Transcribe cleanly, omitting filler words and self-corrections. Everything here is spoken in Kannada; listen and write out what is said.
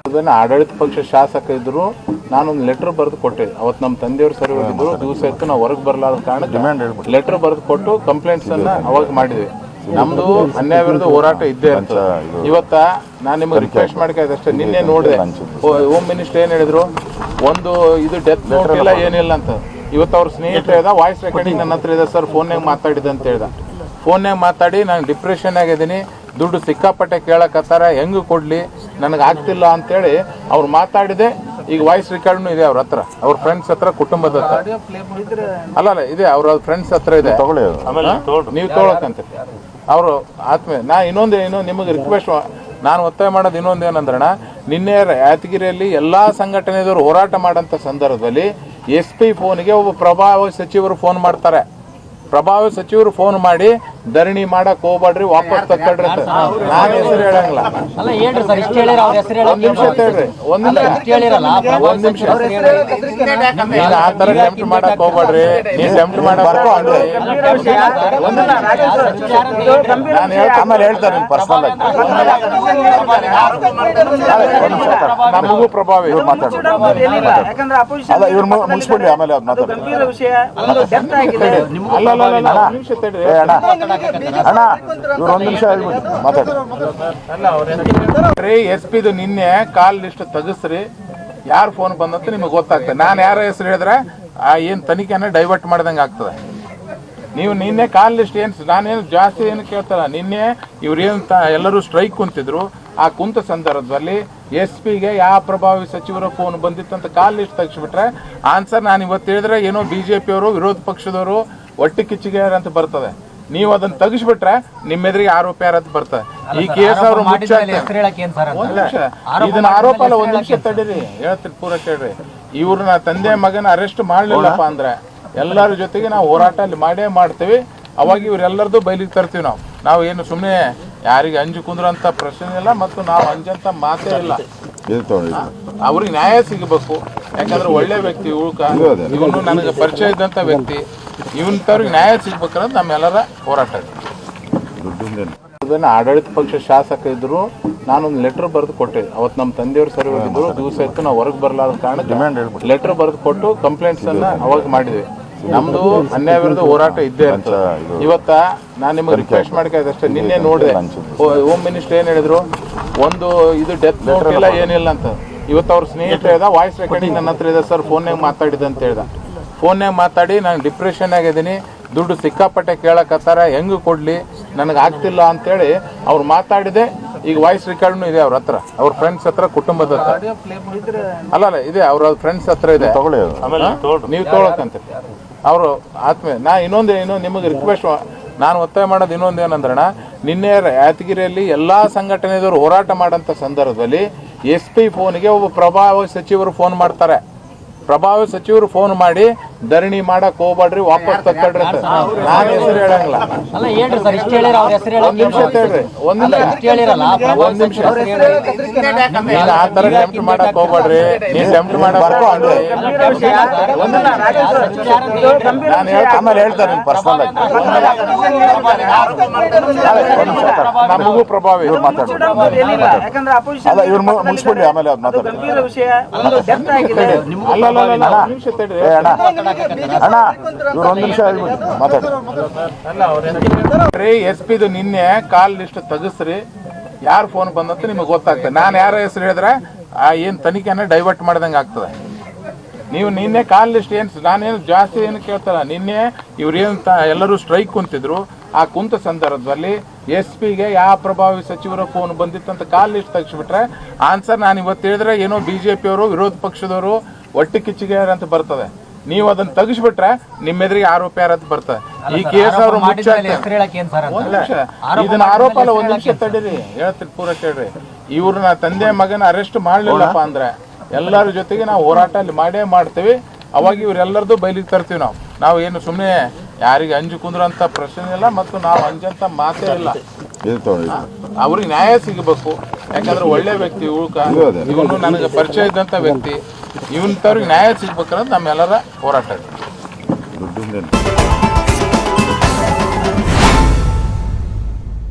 ಅದನ್ನು ಆಡಳಿತ ಪಕ್ಷ ಶಾಸಕ ಇದ್ರು ನಾನೊಂದು ಲೆಟರ್ ಬರೆದು ಕೊಟ್ಟೆ. ಅವತ್ತು ನಮ್ಮ ತಂದೆಯವರು ಸರಿ ಹೋಗಿದ್ರು, ದಿವಸ ಇತ್ತು ನಾವು ಹೊರಗೆ ಬರಲಾದ ಕಾರಣ ಲೆಟರ್ ಬರೆದು ಕೊಟ್ಟು ಕಂಪ್ಲೇಂಟ್ಸ್ ಅನ್ನ ಅವಾಗ ಮಾಡಿದ್ವಿ. ನಮ್ದು ಅನ್ಯಾಯ ವಿರುದ್ಧ ಹೋರಾಟ ಇದ್ದೇ ಇರ್ತದೆ. ಇವತ್ತ ನಾನು ನಿಮಗೆ ರಿಕ್ವೆಸ್ಟ್ ಮಾಡ್ಕೊಳ್ಳೋದಷ್ಟೇ. ನಿನ್ನೆ ನೋಡಿದೆ ಹೋಮ್ ಮಿನಿಸ್ಟರ್ ಏನು ಹೇಳಿದ್ರು, ಒಂದು ಇದು ಡೆತ್ ನೋಟ್ ಇಲ್ಲ ಏನಿಲ್ಲ ಅಂತ. ಇವತ್ತು ಅವ್ರ ಸ್ನೇಹಿತರು ಹೇಳ್ದ ವಾಯ್ಸ್ ರೆಕಾರ್ಡಿಂಗ್ ನನ್ನ ಹತ್ರ ಇದೆ ಸರ್, ಫೋನ್ನಾಗ ಮಾತಾಡಿದೆ ಅಂತ ಹೇಳ್ದ. ಫೋನ್ನಾಗ ಮಾತಾಡಿ ನಾನು ಡಿಪ್ರೆಷನ್ ಆಗಿದ್ದೀನಿ, ದುಡ್ಡು ಸಿಕ್ಕಾಪಟ್ಟೆ ಕೇಳಕತ್ತಾರ, ಹೆಂಗೆ ಕೊಡ್ಲಿ, ನನಗೆ ಆಗ್ತಿಲ್ಲ ಅಂತೇಳಿ ಅವ್ರು ಮಾತಾಡಿದೆ. ಈಗ ವಾಯ್ಸ್ ರೆಕಾರ್ಡ್ನು ಇದೆ ಅವ್ರ ಹತ್ರ, ಅವ್ರ ಫ್ರೆಂಡ್ಸ್ ಹತ್ರ, ಕುಟುಂಬದ ಹತ್ರ. ಅಲ್ಲ ಇದೆ, ಅವ್ರ ಫ್ರೆಂಡ್ಸ್ ಹತ್ರ ಇದೆ, ನೀವು ತೊಗೊಳಕಂತ ಅವರು ಆತ್ಮೀಯ. ನಾ ಇನ್ನೊಂದು ನಿಮಗೆ ರಿಕ್ವೆಸ್ಟ್ ನಾನು ಒತ್ತಾಯ ಮಾಡೋದು ಇನ್ನೊಂದು ಏನಂದ್ರಣ, ನಿನ್ನೆ ಯಾದಗಿರಿಯಲ್ಲಿ ಎಲ್ಲಾ ಸಂಘಟನೆದವರು ಹೋರಾಟ ಮಾಡೋಂಥ ಸಂದರ್ಭದಲ್ಲಿ SP ಫೋನ್ಗೆ ಒಬ್ಬ ಪ್ರಭಾವಿ ಸಚಿವರು ಫೋನ್ ಮಾಡ್ತಾರೆ. ಪ್ರಭಾವಿ ಸಚಿವರು ಫೋನ್ ಮಾಡಿ ಧರಣಿ ಮಾಡಕ್ ಹೋಗ್ಬೇಡ್ರಿ, ವಾಪಸ್ ತಕ್ಕೊಳ್ರಿ ಅಂತ. ನಾನು ಹೆಸರು ಹೇಳಂಗಿಲ್ಲ. ಒಂದ್ ನಿಮಿಷ ಹೇಳ್ರಿ, ಒಂದ್ ನಿಮಿಷ ನೀನ್ ಆ ತರ ಟೆಂಪ್ಟ್ ಮಾಡಕ್ ಹೋಗ್ಬೇಡ್ರಿ, ನೀನ್ ಟೆಂಪ್ಟ್ ಮಾಡಕ್ ಆಮೇಲೆ ಹೇಳ್ತಾರೆ ಪರ್ಸನಲ್ ಆಗಿ. ನಮಗೂ ಪ್ರಭಾವಿ ಅಲ್ಲ, ಇವ್ರು ಮುಗಿಸ್ಬಿಡ್ಲಿ, ಆಮೇಲೆ ಅದು ಮಾತಾಡ್ತಾರೆ. SP ನಿನ್ನೆ ಕಾಲ್ ಲಿಸ್ಟ್ ತೆಗಿಸ್ರಿ, ಯಾರು ಫೋನ್ ಬಂದಂತ ನಿಮಗೆ ಗೊತ್ತಾಗ್ತದೆ. ನಾನು ಯಾರ ಹೆಸರು ಹೇಳಿದ್ರೆ ಏನ್ ತನಿಖೆನ ಡೈವರ್ಟ್ ಮಾಡ್ದಂಗೆ ಆಗ್ತದೆ. ನೀವು ನಿನ್ನೆ ಕಾಲ್ ಲಿಸ್ಟ್ ನಾನೇನು ಜಾಸ್ತಿ ಏನು ಕೇಳ್ತಲ್ಲ. ನಿನ್ನೆ ಇವ್ರೇನು ಎಲ್ಲರೂ ಸ್ಟ್ರೈಕ್ ಕುಂತಿದ್ರು, ಆ ಕುಂತ ಸಂದರ್ಭದಲ್ಲಿ SP ಯಾವ ಪ್ರಭಾವಿ ಸಚಿವರ ಫೋನ್ ಬಂದಿತ್ತಂತ ಕಾಲ್ ಲಿಸ್ಟ್ ತೆಗಿಸ್ಬಿಟ್ರೆ ಆನ್ಸರ್ ನಾನು ಇವತ್ತು ಹೇಳಿದ್ರೆ ಏನೋ BJP ಅವರು, ವಿರೋಧ ಪಕ್ಷದವರು ಒಟ್ಟಿ ಕಿಚ್ಚಿಗೆ ಅಂತ ಬರ್ತದೆ. ನೀವು ಅದನ್ನ ತೆಗಿಸ್ಬಿಟ್ರೆ ನಿಮ್ಮ ಎದುರಿಗೆ ಆರೋಪ ಯಾರಂತ ಬರ್ತದೆ. ಈ ಕೇಸ್ ಅವರು ಇದನ್ನ ಆರೋಪ ಅಲ್ಲ, ಒಂದ್ ನಿಮಿಷ ತಡೀರಿ, ಹೇಳ್ತೀನಿ ಪೂರ ಕೇಳ್ರಿ. ಇವ್ರನ್ನ ತಂದೆ ಮಗನ ಅರೆಸ್ಟ್ ಮಾಡ್ಲಿಲ್ಲಪ್ಪ ಅಂದ್ರೆ ಎಲ್ಲರ ಜೊತೆಗೆ ನಾವು ಹೋರಾಟ ಅಲ್ಲಿ ಮಾಡೇ ಮಾಡ್ತೀವಿ. ಅವಾಗ ಇವ್ರೆಲ್ಲರದು ಬಯಲಿಗೆ ತರ್ತೀವಿ. ನಾವು ಏನು ಸುಮ್ಮನೆ ಯಾರಿಗೆ ಅಂಜು ಕುಂದ್ರಂತ ಪ್ರಶ್ನೆ ಇಲ್ಲ, ಮತ್ತು ನಾವು ಅಂಜಂತ ಮಾತೇ ಇಲ್ಲ. ಅವ್ರಿಗೆ ನ್ಯಾಯ ಸಿಗಬೇಕು, ಯಾಕಂದ್ರೆ ಒಳ್ಳೆ ವ್ಯಕ್ತಿ, ಇವನು ನನಗೆ ಪರಿಚಯ ಇದ್ದಂತ ವ್ಯಕ್ತಿ, ಇವನವ್ರಿಗೆ ನ್ಯಾಯ ಸಿಗ್ಬೇಕನ್ನೋದು ನಮ್ಮೆಲ್ಲರ ಹೋರಾಟ. ಅದನ್ನು ಆಡಳಿತ ಪಕ್ಷ ಶಾಸಕ ಇದ್ರು ನಾನೊಂದು ಲೆಟರ್ ಬರೆದು ಕೊಟ್ಟೆ. ಅವತ್ತು ನಮ್ಮ ತಂದೆಯವರು ಸರಿ ಹೋಗಿದ್ರು, ದಿವಸ ಇತ್ತು ನಾವು ಹೊರಗೆ ಬರಲಾದ ಕಾರಣ ಲೆಟರ್ ಬರೆದು ಕೊಟ್ಟು ಕಂಪ್ಲೇಂಟ್ಸ್ ಅನ್ನ ಅವಾಗ ಮಾಡಿದ್ವಿ. ನಮ್ದು ಅನ್ಯಾಯ ವಿರುದ್ಧ ಹೋರಾಟ ಇದ್ದೇ ಇರ್ತದೆ. ಇವತ್ತ ನಾನು ನಿಮಗೆ ರಿಕ್ವೆಸ್ಟ್ ಮಾಡ್ಕೊಳ್ಳೋದಷ್ಟೇ. ನಿನ್ನೆ ನೋಡಿದೆ ಹೋಮ್ ಮಿನಿಸ್ಟರ್ ಏನು ಹೇಳಿದ್ರು, ಒಂದು ಇದು ಡೆತ್ ನೋಟ್ ಇಲ್ಲ ಏನಿಲ್ಲ ಅಂತ. ಇವತ್ತು ಅವ್ರ ಸ್ನೇಹಿತರು ಹೇಳ್ದ ವಾಯ್ಸ್ ರೆಕಾರ್ಡಿಂಗ್ ನನ್ನ ಹತ್ರ ಇದೆ ಸರ್, ಫೋನ್ನಾಗ ಮಾತಾಡಿದೆ ಅಂತ ಹೇಳ್ದ. ಫೋನ್ನಾಗ ಮಾತಾಡಿ ನಾನು ಡಿಪ್ರೆಷನ್ ಆಗಿದ್ದೀನಿ, ದುಡ್ಡು ಸಿಕ್ಕಾಪಟ್ಟೆ ಕೇಳಕತ್ತಾರ, ಹೆಂಗೆ ಕೊಡ್ಲಿ, ನನಗೆ ಆಗ್ತಿಲ್ಲ ಅಂತೇಳಿ ಅವ್ರು ಮಾತಾಡಿದೆ. ಈಗ ವಾಯ್ಸ್ ರೆಕಾರ್ಡ್ನು ಇದೆ ಅವ್ರ ಹತ್ರ, ಅವ್ರ ಫ್ರೆಂಡ್ಸ್ ಹತ್ರ, ಕುಟುಂಬದ ಹತ್ರ. ಅಲ್ಲ ಇದೆ, ಅವ್ರ ಫ್ರೆಂಡ್ಸ್ ಹತ್ರ ಇದೆ, ನೀವು ತೊಗೊಳಕಂತ ಅವರು ಆತ್ಮೀಯ. ನಾ ಇನ್ನೊಂದು ನಿಮಗೆ ರಿಕ್ವೆಸ್ಟ್ ನಾನು ಒತ್ತಾಯ ಮಾಡೋದು ಇನ್ನೊಂದು ಏನಂದ್ರಣ, ನಿನ್ನೆ ಯಾದಗಿರಿಯಲ್ಲಿ ಎಲ್ಲಾ ಸಂಘಟನೆದವರು ಹೋರಾಟ ಮಾಡೋಂಥ ಸಂದರ್ಭದಲ್ಲಿ SP ಫೋನ್ಗೆ ಒಬ್ಬ ಪ್ರಭಾವಿ ಸಚಿವರು ಫೋನ್ ಮಾಡ್ತಾರೆ. ಪ್ರಭಾವಿ ಸಚಿವರು ಫೋನ್ ಮಾಡಿ ಧರಣಿ ಮಾಡಕ್ ಹೋಗ್ಬೇಡ್ರಿ, ವಾಪಸ್ ತಕ್ಕೊಳ್ರಿ ಅಂತ. ನಾನು ಹೆಸರು ಹೇಳಂಗಿಲ್ಲ. ಒಂದ್ ನಿಮಿಷ ಹೇಳ್ರಿ, ಒಂದ್ ನಿಮಿಷ ನೀನ್ ಆ ತರ ಟೆಂಪ್ಟ್ ಮಾಡಕ್ ಹೋಗ್ಬೇಡ್ರಿ, ನೀನ್ ಟೆಂಪ್ಟ್ ಮಾಡಕ್ ಆಮೇಲೆ ಹೇಳ್ತಾರೆ ಪರ್ಸನಲ್ ಆಗಿ. ನಮಗೂ ಪ್ರಭಾವಿ ಇವ್ರು ಮಾತಾಡ್ತಾರೆ. ಅಲ್ಲ, ಇವ್ರು ಮುಗಿಸ್ಬಿಡ್ಲಿ, ಆಮೇಲೆ ಅದು ಮಾತಾಡ್ತಾರೆ. SP ನಿನ್ನೆ ಕಾಲ್ ಲಿಸ್ಟ್ ತೆಗಿಸ್ರಿ, ಯಾರು ಫೋನ್ ಬಂದಂತ ನಿಮಗೆ ಗೊತ್ತಾಗ್ತದೆ. ನಾನು ಯಾರ ಹೆಸರು ಹೇಳಿದ್ರೆ ಏನ್ ತನಿಖೆನ ಡೈವರ್ಟ್ ಮಾಡ್ದಂಗೆ ಆಗ್ತದೆ. ನೀವು ನಿನ್ನೆ ಕಾಲ್ ಲಿಸ್ಟ್ ನಾನೇನು ಜಾಸ್ತಿ ಏನು ಕೇಳ್ತಲ್ಲ. ನಿನ್ನೆ ಇವ್ರೇನು ಎಲ್ಲರೂ ಸ್ಟ್ರೈಕ್ ಕುಂತಿದ್ರು, ಆ ಕುಂತ ಸಂದರ್ಭದಲ್ಲಿ SP ಯಾವ ಪ್ರಭಾವಿ ಸಚಿವರ ಫೋನ್ ಬಂದಿತ್ತಂತ ಕಾಲ್ ಲಿಸ್ಟ್ ತೆಗಿಸ್ಬಿಟ್ರೆ ಆನ್ಸರ್ ನಾನು ಇವತ್ತು ಹೇಳಿದ್ರೆ ಏನೋ BJP ಅವರು, ವಿರೋಧ ಪಕ್ಷದವರು ಒಟ್ಟಿ ಕಿಚ್ಚಿಗೆ ಅಂತ ಬರ್ತದೆ. ನೀವು ಅದನ್ನ ತೆಗಿಸ್ಬಿಟ್ರೆ ನಿಮ್ಮ ಎದುರಿಗೆ ಆರೋಪ ಯಾರಂತ ಬರ್ತದೆ. ಈ ಕೇಸ್ ಅವರು ಇದನ್ನ ಆರೋಪ ಅಲ್ಲ, ಒಂದ್ ನಿಮಿಷ ತಡೀರಿ, ಹೇಳ್ತೀನಿ ಪೂರ ಕೇಳ್ರಿ. ಇವ್ರನ್ನ ತಂದೆ ಮಗನ ಅರೆಸ್ಟ್ ಮಾಡ್ಲಿಲ್ಲಪ್ಪ ಅಂದ್ರೆ ಎಲ್ಲರ ಜೊತೆಗೆ ನಾವು ಹೋರಾಟ ಅಲ್ಲಿ ಮಾಡೇ ಮಾಡ್ತೀವಿ. ಅವಾಗ ಇವ್ರೆಲ್ಲರದು ಬಯಲಿಗೆ ತರ್ತೀವಿ. ನಾವು ಏನು ಸುಮ್ಮನೆ ಯಾರಿಗೆ ಅಂಜು ಕುಂದ್ರಂತ ಪ್ರಶ್ನೆ ಇಲ್ಲ, ಮತ್ತು ನಾವು ಅಂಜಂತ ಮಾತೇ ಇಲ್ಲ. ಅವ್ರಿಗೆ ನ್ಯಾಯ ಸಿಗಬೇಕು, ಯಾಕಂದ್ರೆ ಒಳ್ಳೆ ವ್ಯಕ್ತಿ, ಇವನು ನನಗೆ ಪರಿಚಯ ಇದ್ದಂತ ವ್ಯಕ್ತಿ, ಇವನವ್ರಿಗೆ ನ್ಯಾಯ ಸಿಗ್ಬೇಕನ್ನೋದು ನಮ್ಮೆಲ್ಲರ ಹೋರಾಟ.